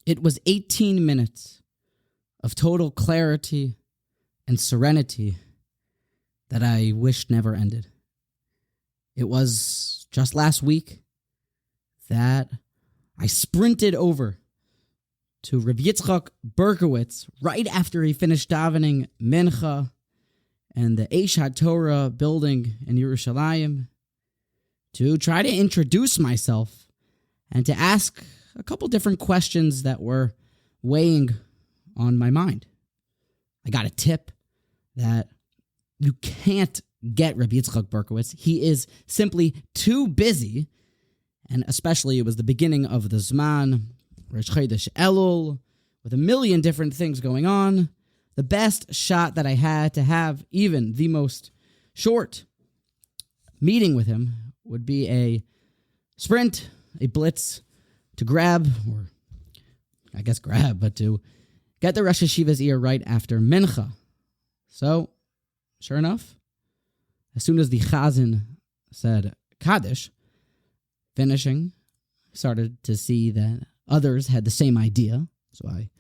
It was 18 minutes of total clarity and serenity that I wished never ended. It was just last week that I sprinted over to Rav Yitzchak Berkovits right after he finished davening Mincha and the Eish HaTorah building in Yerushalayim to try to introduce myself and to ask a couple different questions that were weighing on my mind. I got a tip that you can't get Rav Yitzchak Berkovits. He is simply too busy, and especially it was the beginning of the Zman, Rosh Chodesh Elul, with a million different things going on. The best shot that I had to have even the most short meeting with him would be a sprint, a blitz, to grab, or I guess grab, but to get the Rosh Hashiva's ear right after Mincha. So, sure enough, as soon as the Chazan said Kaddish, finishing, started to see that others had the same idea. So I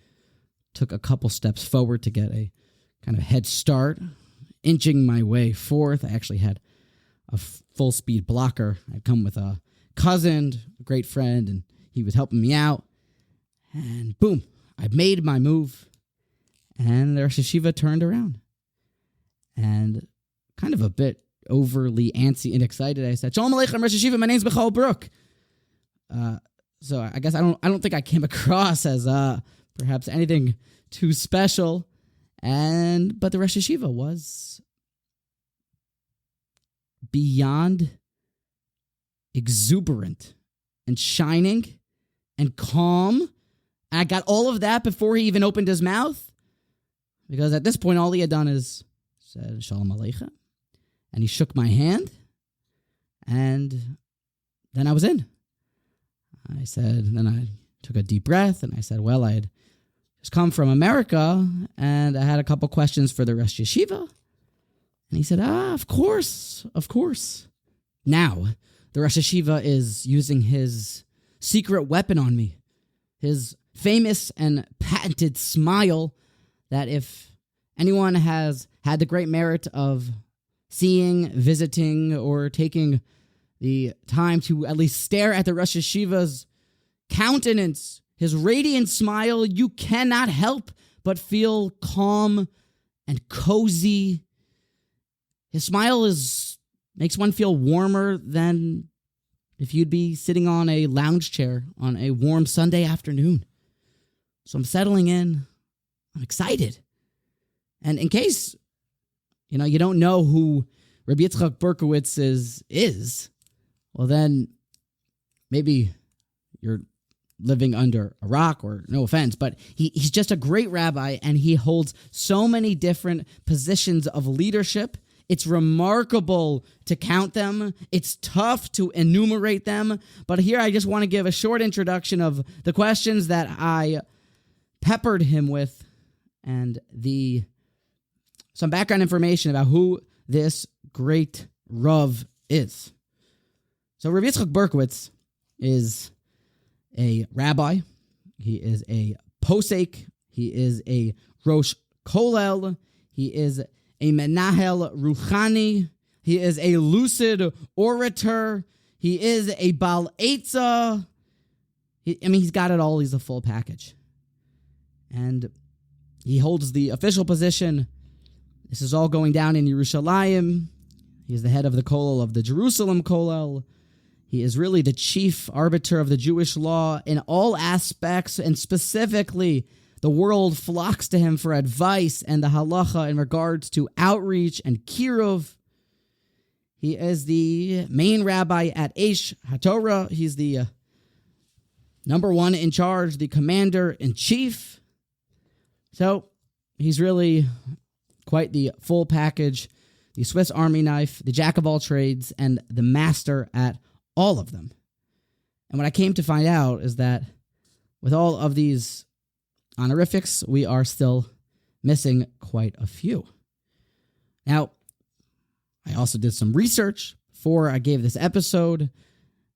took a couple steps forward to get a kind of head start, inching my way forth. I actually had a full-speed blocker. I'd come with a cousin, a great friend, and he was helping me out. And boom, I made my move, and the Rosh Hashiva turned around. And kind of a bit overly antsy and excited, I said, "Shalom Aleichem, Rosh Hashiva, my name's Michal Brook." So I guess I don't think I came across as perhaps anything too special, but the Rosh Hashiva was beyond exuberant and shining and calm. And I got all of that before he even opened his mouth, because at this point all he had done is said Shalom Aleichem, and he shook my hand, and then I was in. Then I took a deep breath, and I said, well, I had just come from America, and I had a couple questions for the Rosh Hashiva. And he said, of course. Now, the Rosh Hashiva is using his secret weapon on me, his famous and patented smile, that if anyone has had the great merit of seeing, visiting, or taking the time to at least stare at the Rosh Hashiva's countenance, his radiant smile, you cannot help but feel calm and cozy. His smile makes one feel warmer than if you'd be sitting on a lounge chair on a warm Sunday afternoon. So I'm settling in. I'm excited. And in case, you don't know who Rabbi Yitzchak Berkovits is, well, then maybe you're living under a rock, or no offense, but he's just a great rabbi, and he holds so many different positions of leadership. It's remarkable to count them. It's tough to enumerate them. But here I just want to give a short introduction of the questions that I peppered him with, and some background information about who this great Rav is. So Rav Yitzchak Berkovits is a rabbi. He is a posek. He is a Rosh Kolel. He is a Menahel Ruchani. He is a lucid orator. He is a Bal Eitzah. He's got it all. He's a full package. And he holds the official position. This is all going down in Yerushalayim. He is the head of the Kollel of the Jerusalem Kollel. He is really the chief arbiter of the Jewish law in all aspects, and specifically, the world flocks to him for advice and the halacha in regards to outreach and kiruv. He is the main rabbi at Eish HaTorah. He's the number one in charge, the commander-in-chief. So he's really quite the full package, the Swiss Army knife, the jack of all trades, and the master at all of them. And what I came to find out is that with all of these honorifics, we are still missing quite a few. Now, I also did some research before I gave this episode.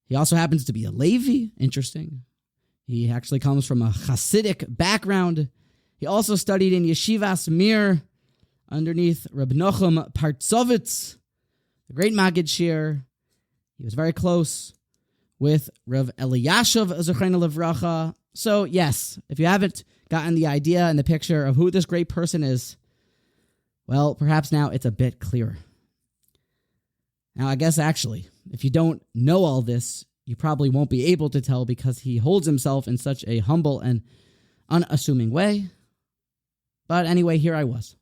He also happens to be a Levi. Interesting. He actually comes from a Hasidic background. He also studied in Yeshivas Mir underneath Reb Nochem Partzovitz, the great Maggid Shir. He was very close with Rav Eliashiv Zochreinu Livracha. So yes, if you haven't gotten the idea and the picture of who this great person is, well, perhaps now it's a bit clearer. Now, I guess actually, if you don't know all this, you probably won't be able to tell because he holds himself in such a humble and unassuming way. But anyway, here I was.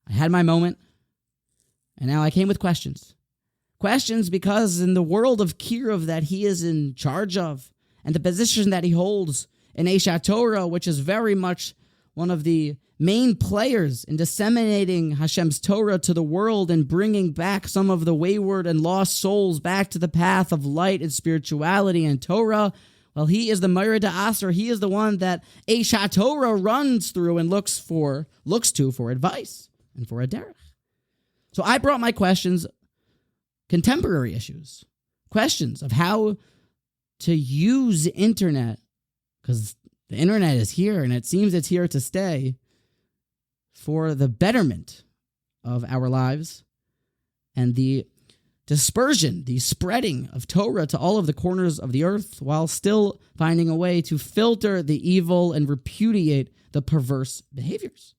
I had my moment, and now I came with questions. Questions because in the world of Kirov that he is in charge of, and the position that he holds in Eshat Torah, which is very much one of the main players in disseminating Hashem's Torah to the world and bringing back some of the wayward and lost souls back to the path of light and spirituality and Torah, well, he is the Meir Da'aser. He is the one that Eshat Torah runs through and looks to for advice and for a derech. So I brought my questions, contemporary issues, questions of how to use the internet, because the internet is here and it seems it's here to stay, for the betterment of our lives and the dispersion, the spreading of Torah to all of the corners of the earth, while still finding a way to filter the evil and repudiate the perverse behaviors.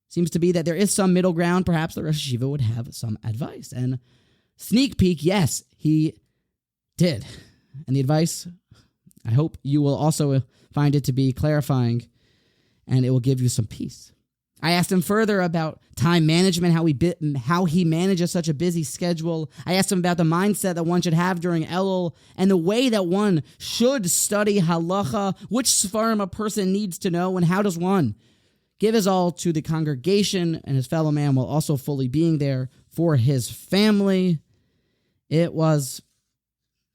Seems to be that there is some middle ground. Perhaps the Rosh Hashiva would have some advice. And sneak peek, yes, he did. And the advice, I hope you will also find it to be clarifying, and it will give you some peace. I asked him further about time management, how he manages such a busy schedule. I asked him about the mindset that one should have during Elul and the way that one should study halacha, which sefarim a person needs to know, and how does one give his all to the congregation and his fellow man while also fully being there for his family. It was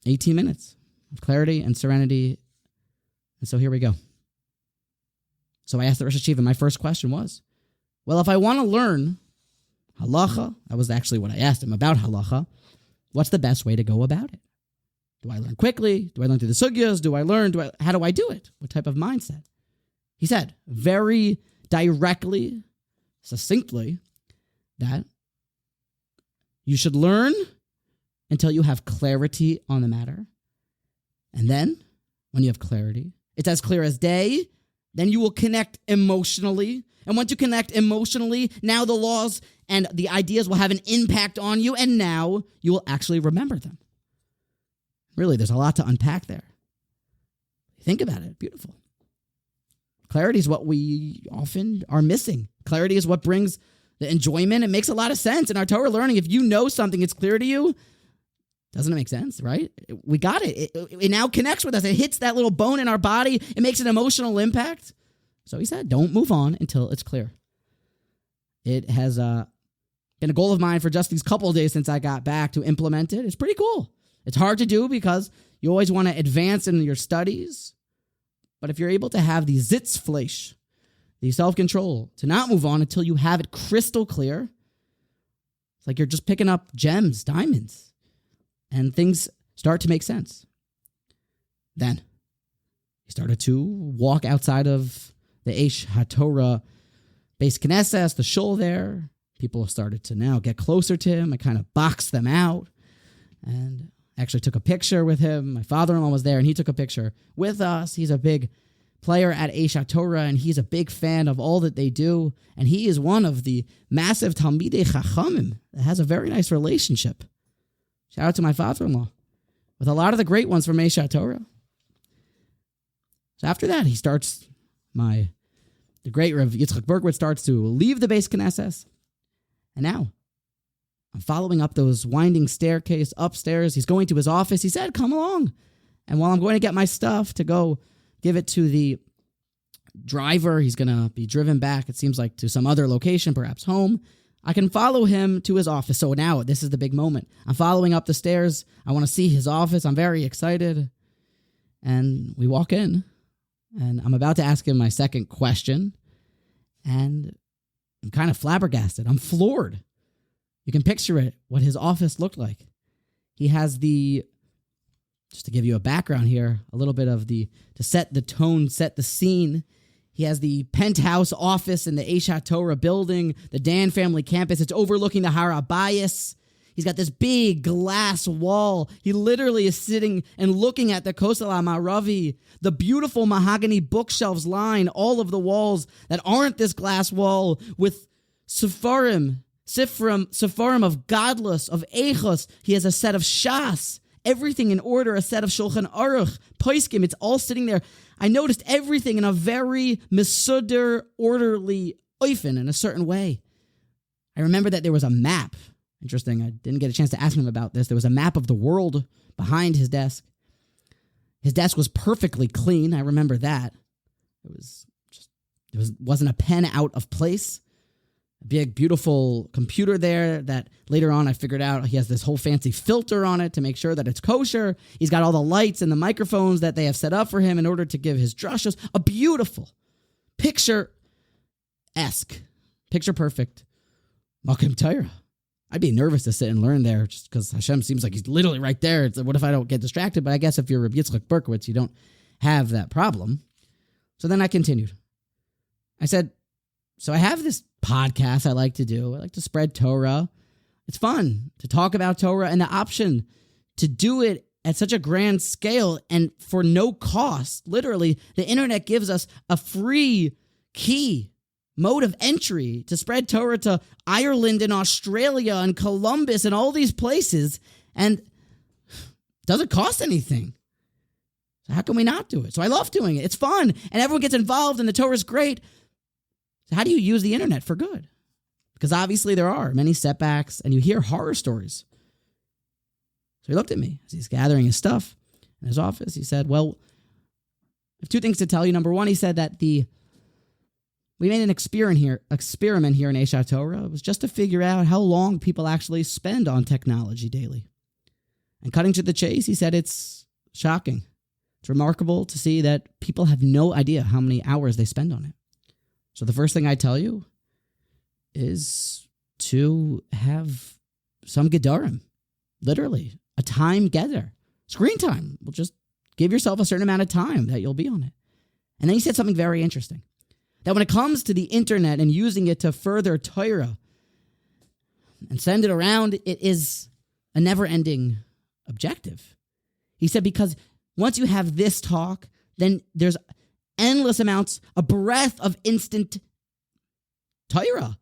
18 minutes of clarity and serenity. And so here we go. So I asked the Rosh Hashiva, my first question was, well, if I want to learn halacha, that was actually what I asked him about halacha, what's the best way to go about it? Do I learn quickly? Do I learn through the sugyas? How do I do it? What type of mindset? He said very directly, succinctly, that you should learn until you have clarity on the matter. And then, when you have clarity, it's as clear as day, then you will connect emotionally. And once you connect emotionally, now the laws and the ideas will have an impact on you, and now you will actually remember them. Really, there's a lot to unpack there. Think about it. Beautiful. Clarity is what we often are missing. Clarity is what brings the enjoyment. It makes a lot of sense in our Torah learning. If you know something, it's clear to you. Doesn't it make sense, right? We got it. It now connects with us. It hits that little bone in our body. It makes an emotional impact. So he said, don't move on until it's clear. It has been a goal of mine for just these couple of days since I got back to implement it. It's pretty cool. It's hard to do because you always want to advance in your studies. But if you're able to have the Sitzfleisch, the self-control, to not move on until you have it crystal clear, it's like you're just picking up gems, diamonds, and things start to make sense. Then he started to walk outside of the Eish HaTorah Beis Knesses, the shul there. People started to now get closer to him. I kind of boxed them out and actually took a picture with him. My father-in-law was there, and he took a picture with us. He's a big player at Eish HaTorah, and he's a big fan of all that they do. And he is one of the massive Talmidei Chachamim that has a very nice relationship. Shout out to my father-in-law with a lot of the great ones from Eish HaTorah. So after that, the great Rav Yitzchak Berkovits starts to leave the Beis Knesses. And now, I'm following up those winding staircase upstairs. He's going to his office. He said, come along. And while I'm going to get my stuff to go give it to the driver, he's going to be driven back, it seems like, to some other location, perhaps home. I can follow him to his office. So now, this is the big moment. I'm following up the stairs. I want to see his office. I'm very excited. And we walk in. And I'm about to ask him my second question, and I'm kind of flabbergasted. I'm floored. You can picture it, what his office looked like. He has the Just to give you a background here, a little bit of to set the tone, set the scene. He has the penthouse office in the Eshat Torah building, the Dan family campus. It's overlooking the Har Habayis. He's got this big glass wall. He literally is sitting and looking at the Kosel HaMa'aravi, the beautiful mahogany bookshelves line all of the walls that aren't this glass wall with Sefarim of Godless, of Eichos. He has a set of Shas, everything in order, a set of Shulchan Aruch, Poiskim. It's all sitting there. I noticed everything in a very mesuder, orderly oifen in a certain way. I remember that there was a map. Interesting, I didn't get a chance to ask him about this. There was a map of the world behind his desk. His desk was perfectly clean. I remember that. Wasn't a pen out of place. A big, beautiful computer there that later on I figured out he has this whole fancy filter on it to make sure that it's kosher. He's got all the lights and the microphones that they have set up for him in order to give his drushos. A beautiful, picture-esque, picture-perfect Makom Torah. I'd be nervous to sit and learn there just because Hashem seems like he's literally right there. It's like, what if I don't get distracted? But I guess if you're Rav Yitzchak Berkovits, you don't have that problem. So then I continued. I said, so I have this podcast I like to do. I like to spread Torah. It's fun to talk about Torah, and the option to do it at such a grand scale and for no cost. Literally, the internet gives us a free key mode of entry to spread Torah to Ireland and Australia and Columbus and all these places, and it doesn't cost anything. So how can we not do it? So I love doing it. It's fun, and everyone gets involved, and the Torah is great. So how do you use the internet for good? Because obviously there are many setbacks, and you hear horror stories. So he looked at me as he's gathering his stuff in his office. He said, well, I have two things to tell you. Number one, he said that we made an experiment here in Eshat Torah. It was just to figure out how long people actually spend on technology daily. And cutting to the chase, he said it's shocking. It's remarkable to see that people have no idea how many hours they spend on it. So the first thing I tell you is to have some gedarim, literally, a time getter. Screen time. Well, just give yourself a certain amount of time that you'll be on it. And then he said something very interesting. That when it comes to the internet and using it to further Torah and send it around, it is a never-ending objective. He said because once you have this talk, then there's endless amounts, a breadth of instant Torah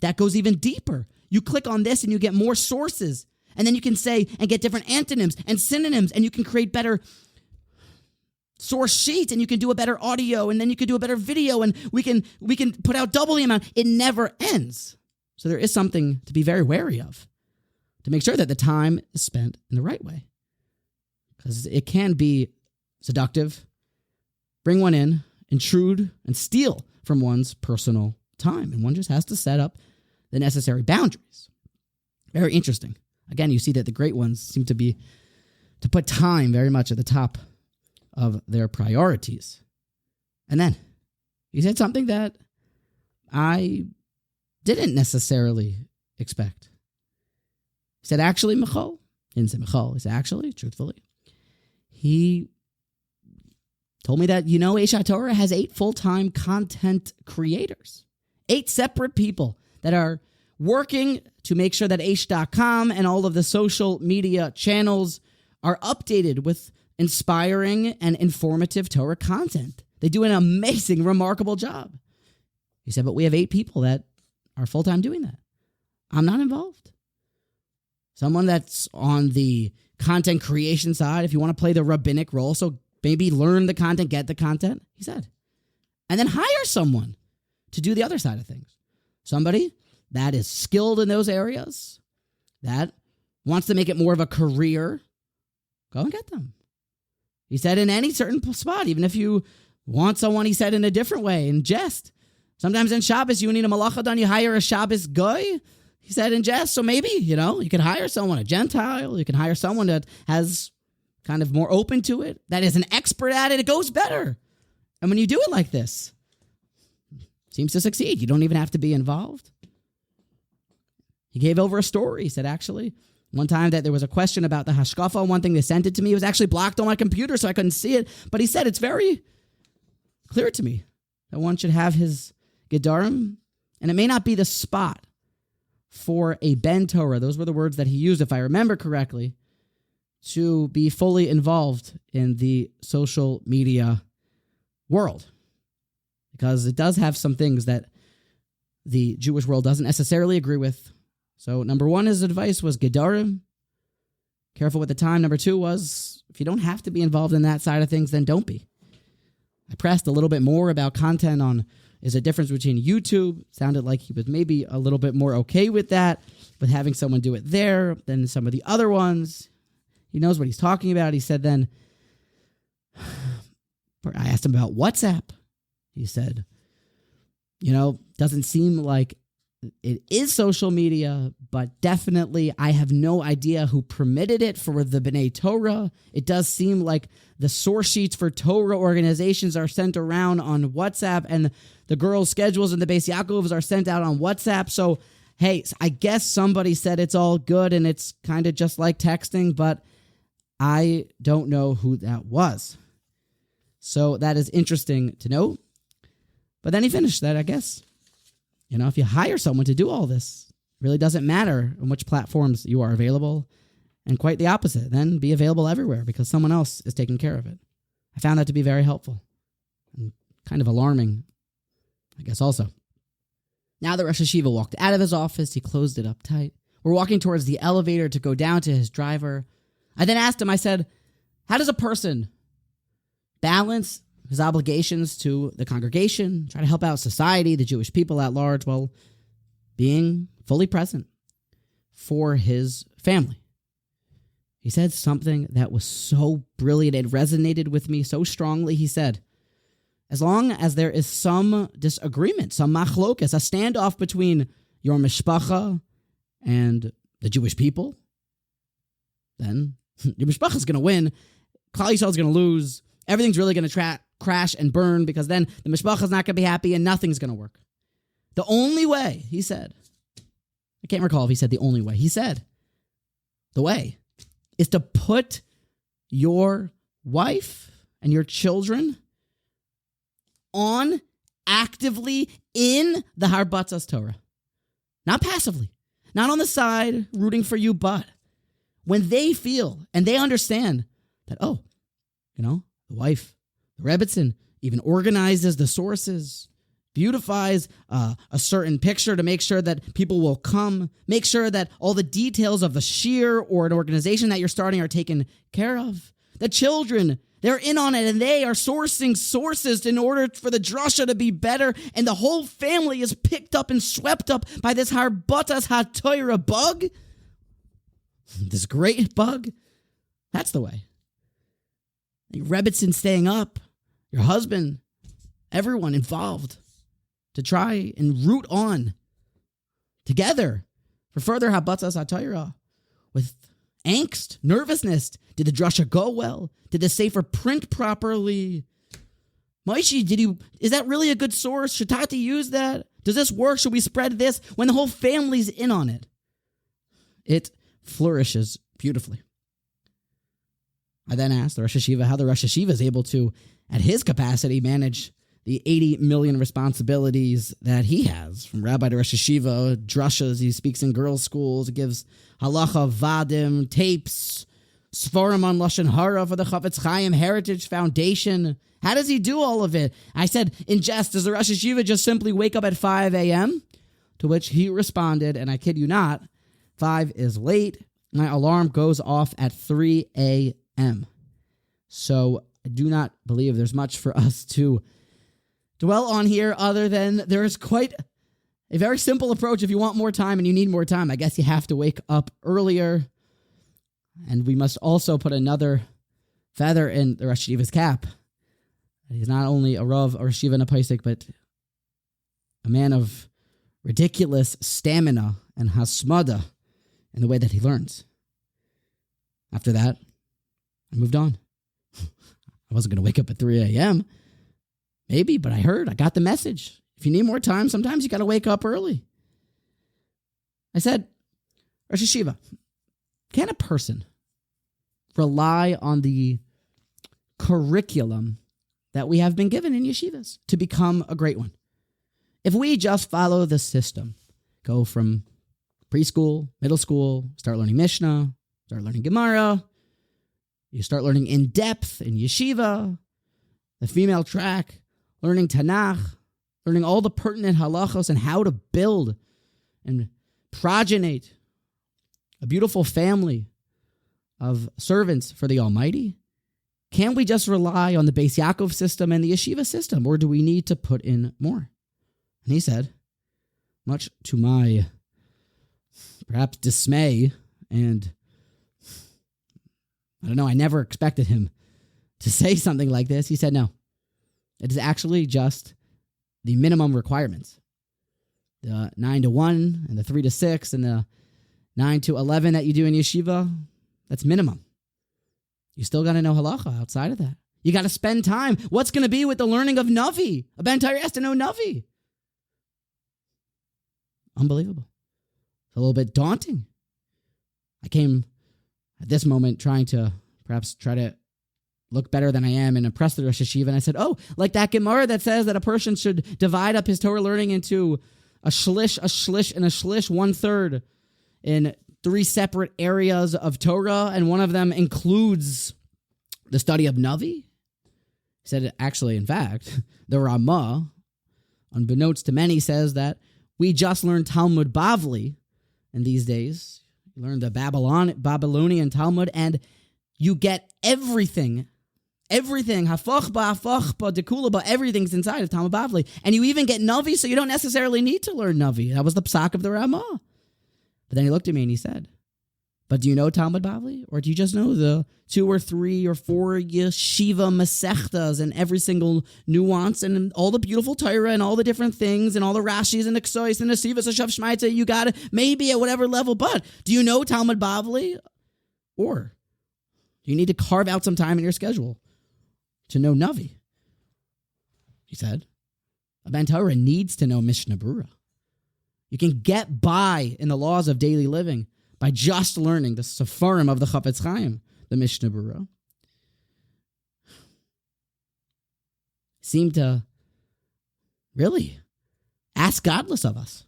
that goes even deeper. You click on this and you get more sources. And then you can say and get different antonyms and synonyms, and you can create better source sheets, and you can do a better audio, and then you can do a better video, and we can put out double the amount. It never ends. So there is something to be very wary of, to make sure that the time is spent in the right way. Because it can be seductive, bring one in, intrude, and steal from one's personal time. And one just has to set up the necessary boundaries. Very interesting. Again, you see that the great ones seem to put time very much at the top of their priorities. And then he said something that I didn't necessarily expect. He said, actually, Michal, he didn't say Michal, he said, actually, truthfully, he told me that, Eshat Torah has 8 full-time content creators, 8 separate people that are working to make sure that Aish.com and all of the social media channels are updated with inspiring and informative Torah content. They do an amazing, remarkable job. He said, but we have 8 people that are full-time doing that. I'm not involved. Someone that's on the content creation side, if you want to play the rabbinic role, so maybe learn the content, get the content, he said. And then hire someone to do the other side of things. Somebody that is skilled in those areas, that wants to make it more of a career, go and get them. He said in any certain spot, even if you want someone, he said in a different way, in jest. Sometimes in Shabbos, you need a malacha done, you hire a Shabbos guy. He said in jest, so maybe, you could hire someone, a Gentile, you can hire someone that has kind of more open to it, that is an expert at it, it goes better. And when you do it like this, it seems to succeed. You don't even have to be involved. He gave over a story. He said, actually, One time that there was a question about the hashkafa, one thing they sent it to me, it was actually blocked on my computer so I couldn't see it. But he said, it's very clear to me that one should have his gedarim, and it may not be the spot for a ben Torah. Those were the words that he used, if I remember correctly, to be fully involved in the social media world. Because it does have some things that the Jewish world doesn't necessarily agree with. So number one, his advice was gedarim. Careful with the time. Number two was, if you don't have to be involved in that side of things, then don't be. I pressed a little bit more about content on, is a difference between YouTube. Sounded like he was maybe a little bit more okay with that, with having someone do it there than some of the other ones. He knows what he's talking about. He said then, I asked him about WhatsApp. He said, doesn't seem like it is social media, but definitely I have no idea who permitted it for the B'nai Torah. It does seem like the source sheets for Torah organizations are sent around on WhatsApp, and the girls' schedules and the Beis Yaakovs are sent out on WhatsApp. So, hey, I guess somebody said it's all good and it's kind of just like texting, but I don't know who that was. So that is interesting to know. But then he finished that, I guess. If you hire someone to do all this, it really doesn't matter on which platforms you are available. And quite the opposite. Then be available everywhere because someone else is taking care of it. I found that to be very helpful and kind of alarming, I guess, also. Now that Rosh Hashiva walked out of his office, he closed it up tight. We're walking towards the elevator to go down to his driver. I then asked him, I said, how does a person balance his obligations to the congregation, try to help out society, the Jewish people at large, while being fully present for his family? He said something that was so brilliant. It resonated with me so strongly. He said, as long as there is some disagreement, some machlokas, a standoff between your mishpacha and the Jewish people, then your mishpacha is going to win. Klal Israel is going to lose. Everything's really going to crash and burn because then the mishpacha is not going to be happy and nothing's going to work. The only way, he said, I can't recall if he said the only way. He said, the way is to put your wife and your children on actively in the Harbatzas Torah. Not passively. Not on the side rooting for you, but when they feel and they understand that, the wife, the Rebbitzin, even organizes the sources, beautifies a certain picture to make sure that people will come, make sure that all the details of a shir or an organization that you're starting are taken care of. The children, they're in on it and they are sourcing sources in order for the drasha to be better, and the whole family is picked up and swept up by this Harbatas HaTorah bug. This great bug. That's the way. Your Rebbitzin staying up, your husband, everyone involved to try and root on together for further Harbatzas HaTorah with angst, nervousness. Did the drasha go well? Did the sefer print properly? Moshe, is that really a good source? Should Tati use that? Does this work? Should we spread this? When the whole family's in on it, it flourishes beautifully. I then asked the Rosh Hashiva how the Rosh Hashiva is able to, at his capacity, manage the 80 million responsibilities that he has, from rabbi to Rosh Hashiva, drushas, he speaks in girls' schools, he gives halacha, vadim, tapes, svarim on Lashon Hara for the Chafetz Chaim Heritage Foundation. How does he do all of it? I said, in jest, does the Rosh Hashiva just simply wake up at 5 a.m.? To which he responded, and I kid you not, 5 is late. My alarm goes off at 3 a.m. So I do not believe there's much for us to dwell on here other than there is quite a very simple approach. If you want more time and you need more time, I guess you have to wake up earlier. And we must also put another feather in the Rosh Hashiva's cap. He's not only a Rav or Shiva and a Paisik, but a man of ridiculous stamina and hasmada in the way that he learns. After that, I moved on. I wasn't going to wake up at 3 a.m. Maybe, but I got the message. If you need more time, sometimes you got to wake up early. I said, Rosh Hashiva, can a person rely on the curriculum that we have been given in yeshivas to become a great one? If we just follow the system, go from preschool, middle school, start learning Mishnah, start learning Gemara, you start learning in depth in yeshiva, the female track, learning Tanakh, learning all the pertinent halachos and how to build and progenate a beautiful family of servants for the Almighty. Can we just rely on the Beis Yaakov system and the yeshiva system, or do we need to put in more? And he said, much to my perhaps dismay, and I don't know, I never expected him to say something like this. He said, no, it is actually just the minimum requirements. The 9 to 1 and the 3 to 6 and the 9 to 11 that you do in yeshiva, that's minimum. You still got to know halacha outside of that. You got to spend time. What's going to be with the learning of Navi? A Ben Torah has to know Navi. Unbelievable. It's a little bit daunting. I came at this moment trying to perhaps try to look better than I am and impress the Rosh Hashiva. And I said, oh, like that Gemara that says that a person should divide up his Torah learning into a shlish, and a shlish, 1/3 in 3 separate areas of Torah, and one of them includes the study of Navi. He said, actually, in fact, the Ramah, unbeknownst to many, says that we just learn Talmud Bavli in these days. You learn the Babylonian Talmud, and you get everything, hafach ba, dekula ba, everything's inside of Talmud Bavli. And you even get Navi, so you don't necessarily need to learn Navi. That was the psak of the Ramah. But then he looked at me and he said, but do you know Talmud Bavli? Or do you just know the 2 or 3 or 4 yeshiva masechtas and every single nuance and all the beautiful Torah and all the different things and all the Rashis and the Ksois and the Sivas and Shav Shmaita? You got it maybe at whatever level, but do you know Talmud Bavli? Or do you need to carve out some time in your schedule to know Navi? He said, a Ben Torah needs to know Mishnah Berurah. You can get by in the laws of daily living by just learning the Sefarim of the Chafetz Chaim, the Mishnah Berurah. Seem to really ask godless of us.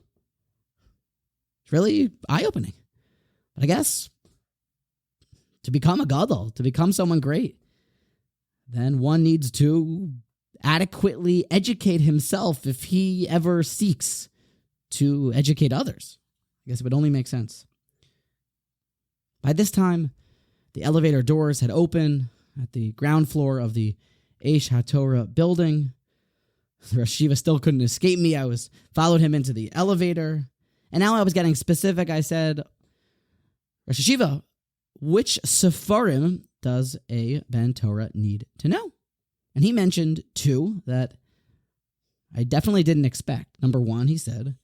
It's really eye-opening. But I guess to become a gadol, to become someone great, then one needs to adequately educate himself if he ever seeks to educate others. I guess it would only make sense. By this time, the elevator doors had opened at the ground floor of the Eish HaTorah building. The Rosh Hashiva still couldn't escape me. I followed him into the elevator. And now I was getting specific. I said, Rosh Hashiva, which Sefarim does a Ben Torah need to know? And he mentioned 2 that I definitely didn't expect. Number 1, he said,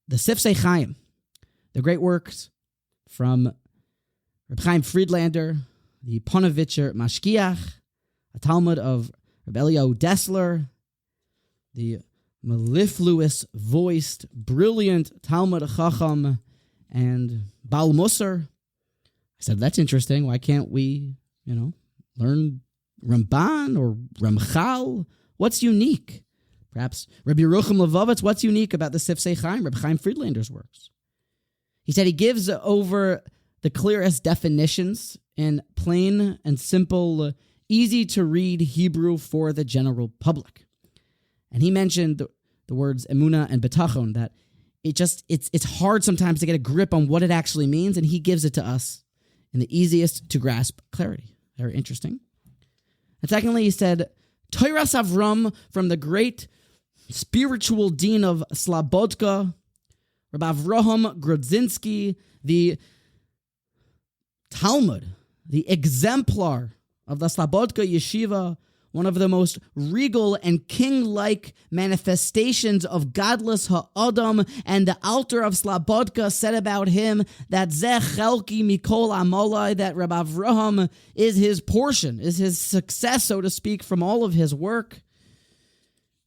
the Sifsei Chaim, the great works from Reb Chaim Friedlander, the Ponovitcher Mashkiach, a Talmud of Reb Eliyahu Dessler, the mellifluous voiced, brilliant Talmud Chacham, and Baal Musar. I said, that's interesting. Why can't we, learn Ramban or Ramchal? What's unique? Perhaps Rabbi Yerucham Levovitz, what's unique about the Sifsei Chaim, Reb Chaim Friedlander's works? He said he gives over the clearest definitions in plain and simple, easy-to-read Hebrew for the general public. And he mentioned the words emunah and betachon, that it's hard sometimes to get a grip on what it actually means, and he gives it to us in the easiest to grasp clarity. Very interesting. And secondly, he said, Torah Savram from the great spiritual dean of Slobodka, Rabbi Avraham Grodzinski, the Talmud, the exemplar of the Slobodka Yeshiva, one of the most regal and king-like manifestations of godless ha'adam, and the altar of Slobodka said about him that Zeh Chelki Mikol Amalai, that Rabbi Avraham is his portion, is his success, so to speak, from all of his work.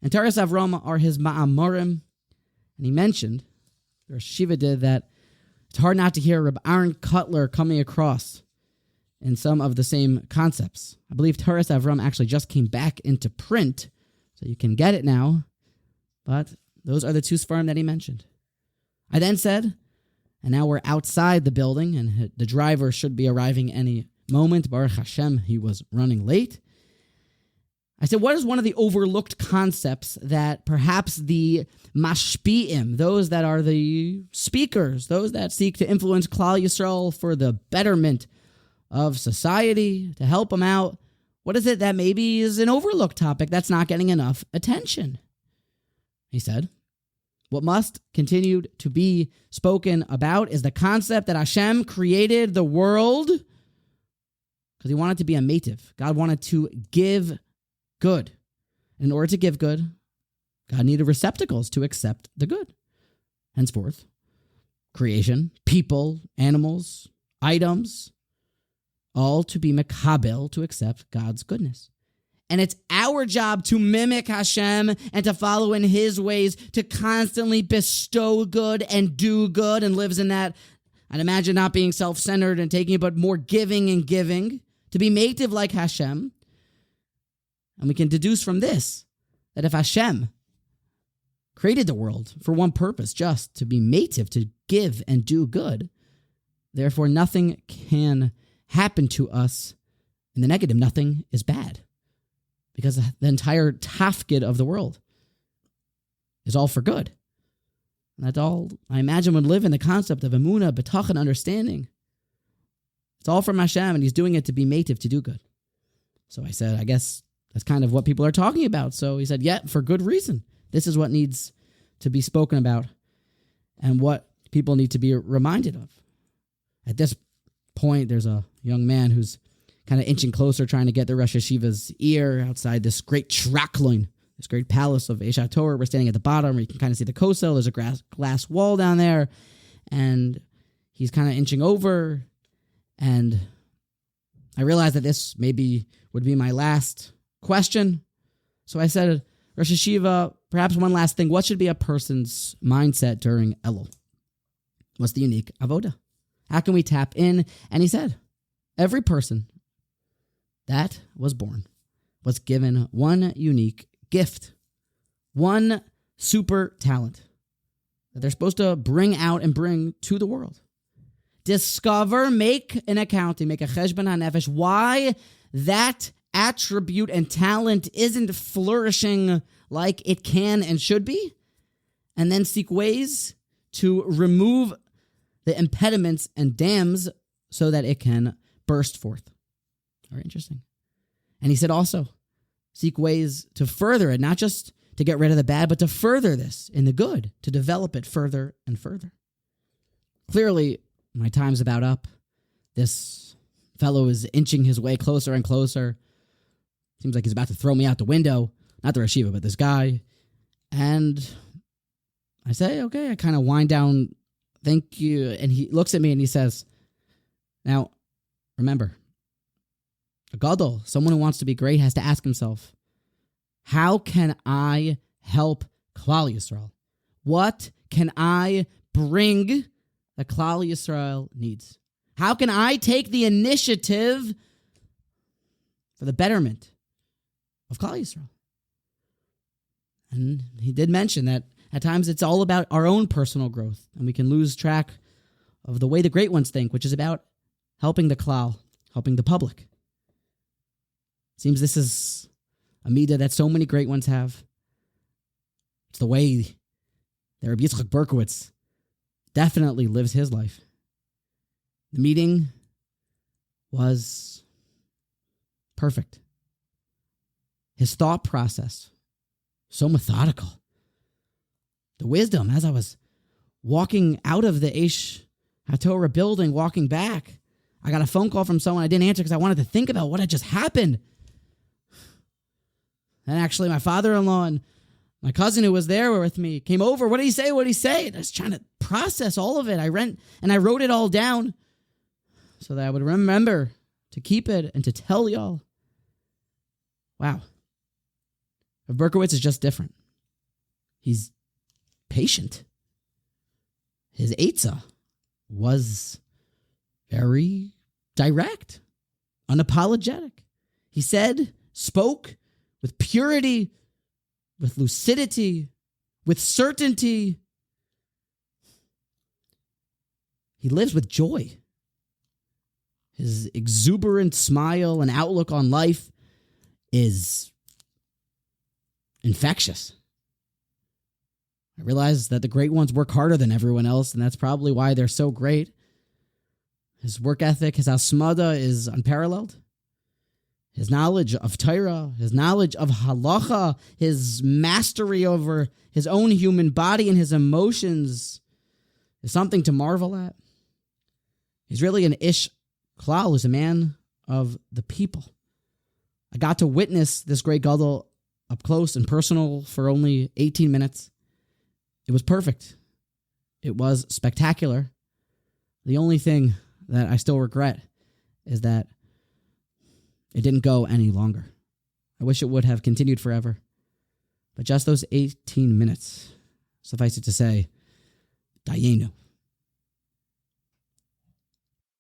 And Taras Avram are his ma'amorim. And he mentioned, or Shiva did, that It's hard not to hear Reb Aaron Cutler coming across in some of the same concepts. I believe Torah and Avram actually just came back into print, so you can get it now. But those are the two Sfarim that he mentioned. I then said, and now we're outside the building, and the driver should be arriving any moment. Baruch Hashem, he was running late. I said, what is one of the overlooked concepts that perhaps the mashpi'im, those that are the speakers, those that seek to influence Klal Yisrael for the betterment of society, to help them out, what is it that maybe is an overlooked topic that's not getting enough attention? He said, what must continue to be spoken about is the concept that Hashem created the world because he wanted to be a mative. God wanted to give good. In order to give good, God needed receptacles to accept the good. Henceforth, creation, people, animals, items, all to be mekabel, to accept God's goodness. And it's our job to mimic Hashem and to follow in his ways, to constantly bestow good and do good, and lives in that, I'd imagine, not being self-centered and taking it, but more giving and giving, to be mative like Hashem. And we can deduce from this that if Hashem created the world for one purpose, just to be mative, to give and do good, therefore nothing can happen to us in the negative. Nothing is bad. Because the entire tafkid of the world is all for good. And that all, I imagine, would live in the concept of emunah, betachon, understanding. It's all from Hashem, and he's doing it to be mative, to do good. So I said, I guess that's kind of what people are talking about. So he said, yeah, for good reason. This is what needs to be spoken about and what people need to be reminded of. At this point, there's a young man who's kind of inching closer, trying to get the Rosh Hashiva's ear outside this great trakloin, this great palace of Eish HaTorah. We're standing at the bottom where you can kind of see the kosel. There's a glass wall down there, and he's kind of inching over, and I realized that this maybe would be my last question. So I said, Rosh Hashiva, perhaps one last thing. What should be a person's mindset during Elul? What's the unique avoda? How can we tap in? And he said, every person that was born was given one unique gift, one super talent that they're supposed to bring out and bring to the world. Discover, make an accounting, make a cheshbon hanefesh, why that attribute and talent isn't flourishing like it can and should be, and then seek ways to remove the impediments and dams so that it can burst forth. Very interesting. And he said also, seek ways to further it, not just to get rid of the bad, but to further this in the good, to develop it further and further. Clearly, my time's about up. This fellow is inching his way closer and closer. Seems like he's about to throw me out the window. Not the Rashiva, but this guy. And I say, okay, I kind of wind down, thank you. And he looks at me and he says, now, remember, a gadol, someone who wants to be great, has to ask himself, how can I help Klal Yisrael? What can I bring that Klal Yisrael needs? How can I take the initiative for the betterment of Klal Yisrael? And he did mention that at times it's all about our own personal growth, and we can lose track of the way the great ones think, which is about helping the Klal, helping the public. Seems this is a midah that so many great ones have. It's the way that Rav Yitzchak Berkovits definitely lives his life. The meeting was perfect. His thought process, so methodical. The wisdom, as I was walking out of the Eish HaTorah building, walking back, I got a phone call from someone I didn't answer because I wanted to think about what had just happened. And actually, my father-in-law and my cousin who was there with me came over. What did he say? What did he say? And I was trying to process all of it. I wrote it all down so that I would remember to keep it and to tell y'all. Wow. Rav Berkovits is just different. He's patient. His eitzah was very direct, unapologetic. He spoke with purity, with lucidity, with certainty. He lives with joy. His exuberant smile and outlook on life is infectious. I realize that the great ones work harder than everyone else, and that's probably why they're so great. His work ethic, his asmada is unparalleled. His knowledge of Torah, his knowledge of Halacha, his mastery over his own human body and his emotions is something to marvel at. He's really an ish klal, who's a man of the people. I got to witness this great gadol up close and personal for only 18 minutes. It was perfect. It was spectacular. The only thing that I still regret is that it didn't go any longer. I wish it would have continued forever. But just those 18 minutes, suffice it to say, Dayenu.